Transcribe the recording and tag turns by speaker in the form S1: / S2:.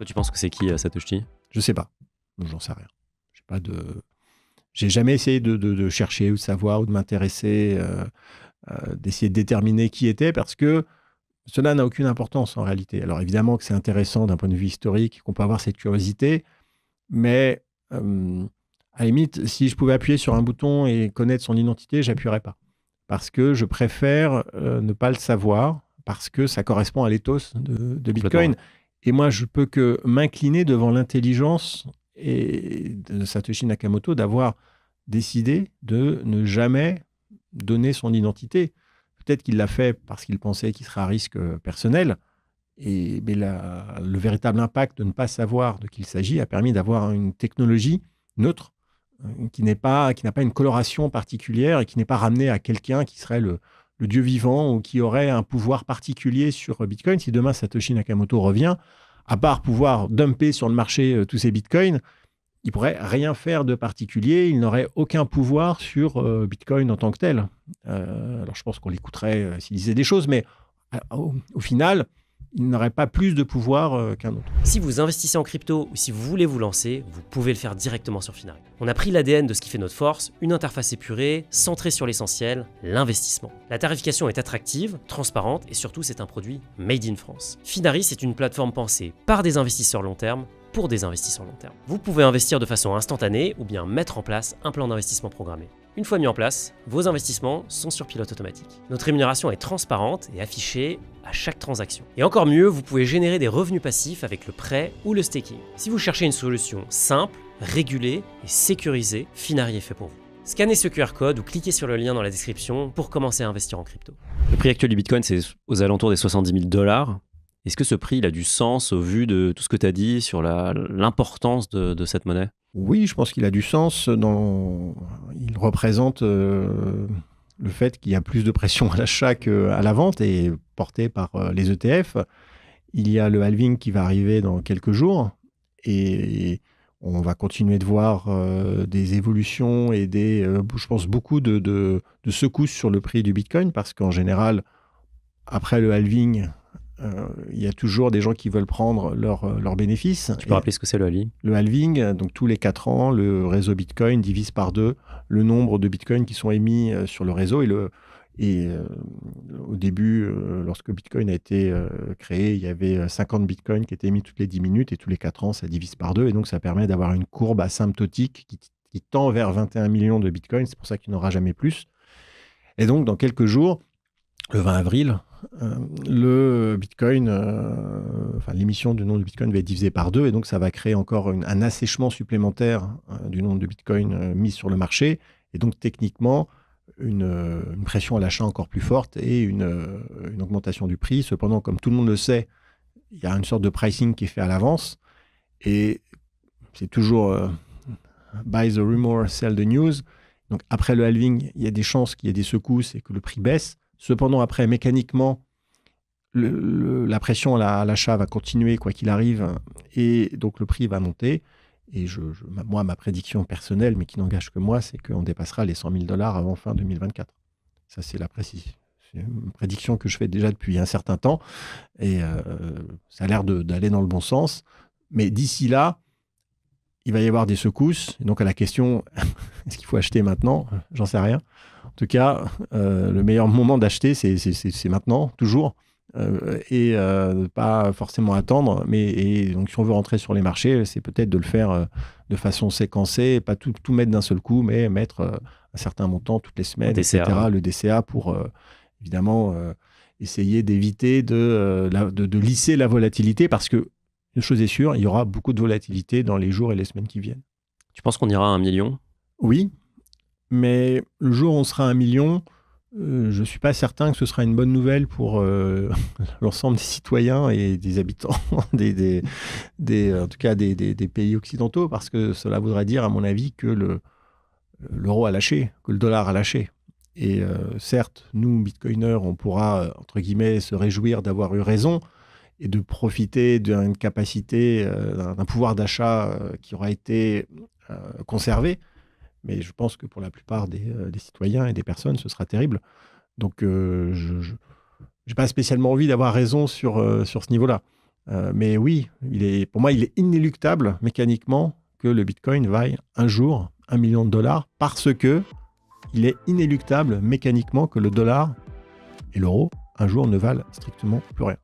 S1: Toi, tu penses que c'est qui Satoshi?
S2: Je sais pas. J'en sais rien. J'ai jamais essayé de chercher ou de savoir ou de m'intéresser, d'essayer de déterminer qui était parce que cela n'a aucune importance en réalité. Alors évidemment que c'est intéressant d'un point de vue historique, qu'on peut avoir cette curiosité, mais à la limite, si je pouvais appuyer sur un bouton et connaître son identité, j'appuierais pas. Parce que je préfère ne pas le savoir, parce que ça correspond à l'éthos de Bitcoin. Et moi, je peux que m'incliner devant l'intelligence de Satoshi Nakamoto d'avoir décidé de ne jamais donner son identité. Peut-être qu'il l'a fait parce qu'il pensait qu'il serait à risque personnel, mais le véritable impact de ne pas savoir de qui il s'agit a permis d'avoir une technologie neutre qui n'a pas une coloration particulière et qui n'est pas ramenée à quelqu'un qui serait le dieu vivant ou qui aurait un pouvoir particulier sur Bitcoin. Si demain Satoshi Nakamoto revient, à part pouvoir dumper sur le marché tous ces Bitcoins, il pourrait rien faire de particulier, il n'aurait aucun pouvoir sur Bitcoin en tant que tel. Alors je pense qu'on l'écouterait s'il disait des choses, mais au final, il n'aurait pas plus de pouvoir qu'un autre.
S1: Si vous investissez en crypto ou si vous voulez vous lancer, vous pouvez le faire directement sur Finari. On a pris l'ADN de ce qui fait notre force, une interface épurée, centrée sur l'essentiel, l'investissement. La tarification est attractive, transparente et surtout c'est un produit made in France. Finari, c'est une plateforme pensée par des investisseurs long terme, pour des investisseurs long terme. Vous pouvez investir de façon instantanée ou bien mettre en place un plan d'investissement programmé. Une fois mis en place, vos investissements sont sur pilote automatique. Notre rémunération est transparente et affichée à chaque transaction. Et encore mieux, vous pouvez générer des revenus passifs avec le prêt ou le staking. Si vous cherchez une solution simple, régulée et sécurisée, Finari est fait pour vous. Scannez ce QR code ou cliquez sur le lien dans la description pour commencer à investir en crypto. Le prix actuel du Bitcoin, c'est aux alentours des 70 000 $. Est-ce que ce prix il a du sens au vu de tout ce que tu as dit sur l'importance de cette monnaie?
S2: Oui, je pense qu'il a du sens. Il représente le fait qu'il y a plus de pression à l'achat qu'à la vente et porté par les ETF. Il y a le halving qui va arriver dans quelques jours et on va continuer de voir des évolutions et je pense, beaucoup de secousses sur le prix du Bitcoin parce qu'en général, après le halving, il y a toujours des gens qui veulent prendre leurs bénéfices.
S1: Tu peux rappeler ce que c'est le halving?
S2: Le halving, donc tous les 4 ans, le réseau Bitcoin divise par 2 le nombre de Bitcoins qui sont émis sur le réseau. Au début, lorsque Bitcoin a été créé, il y avait 50 Bitcoins qui étaient émis toutes les 10 minutes et tous les 4 ans, ça divise par 2. Et donc, ça permet d'avoir une courbe asymptotique qui tend vers 21 millions de Bitcoins. C'est pour ça qu'il n'y en aura jamais plus. Et donc, dans quelques jours, le 20 avril, le Bitcoin, l'émission du nombre de Bitcoin va être divisée par 2 et donc ça va créer encore un assèchement supplémentaire du nombre de Bitcoin mis sur le marché et donc techniquement une pression à l'achat encore plus forte et une augmentation du prix. Cependant, comme tout le monde le sait, il y a une sorte de pricing qui est fait à l'avance et c'est toujours buy the rumor, sell the news. Donc après le halving, il y a des chances qu'il y ait des secousses et que le prix baisse. Cependant, après, mécaniquement, la pression à l'achat va continuer quoi qu'il arrive et donc le prix va monter. Et moi, ma prédiction personnelle, mais qui n'engage que moi, c'est qu'on dépassera les 100 000 $ avant fin 2024. Ça, c'est une prédiction que je fais déjà depuis un certain temps et ça a l'air d'aller dans le bon sens. Mais d'ici là, il va y avoir des secousses. Et donc, à la question, est-ce qu'il faut acheter maintenant? J'en sais rien. En tout cas, le meilleur moment d'acheter, c'est maintenant, toujours. Pas forcément attendre. Donc, si on veut rentrer sur les marchés, c'est peut-être de le faire de façon séquencée, pas tout mettre d'un seul coup, mais mettre un certain montant toutes les semaines, etc. Le DCA pour, évidemment, essayer d'éviter de lisser la volatilité parce que, une chose est sûre, il y aura beaucoup de volatilité dans les jours et les semaines qui viennent.
S1: Tu penses qu'on ira à 1 million?
S2: Oui, mais le jour où on sera à 1 million, je ne suis pas certain que ce sera une bonne nouvelle pour l'ensemble des citoyens et des habitants, en tout cas des pays occidentaux, parce que cela voudrait dire, à mon avis, que l'euro a lâché, que le dollar a lâché. Et certes, nous, bitcoiners, on pourra, entre guillemets, se réjouir d'avoir eu raison, et de profiter d'une capacité, d'un pouvoir d'achat qui aura été conservé. Mais je pense que pour la plupart des citoyens et des personnes, ce sera terrible. Donc, je n'ai pas spécialement envie d'avoir raison sur ce niveau-là. Mais oui, pour moi, il est inéluctable mécaniquement que le Bitcoin vaille un jour 1 million de dollars parce que il est inéluctable mécaniquement que le dollar et l'euro un jour ne valent strictement plus rien.